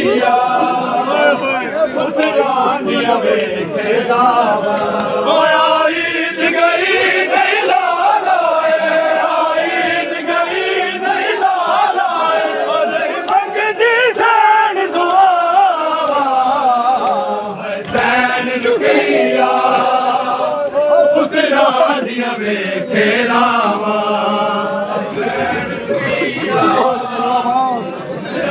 लुकिया पुत्रा दिया वेखेदा ईद गई नहीं लाला ईद गई नहीं लाला मंगदी सैन दुआ सैन लुकिया पुत्रा दिया वेखेदा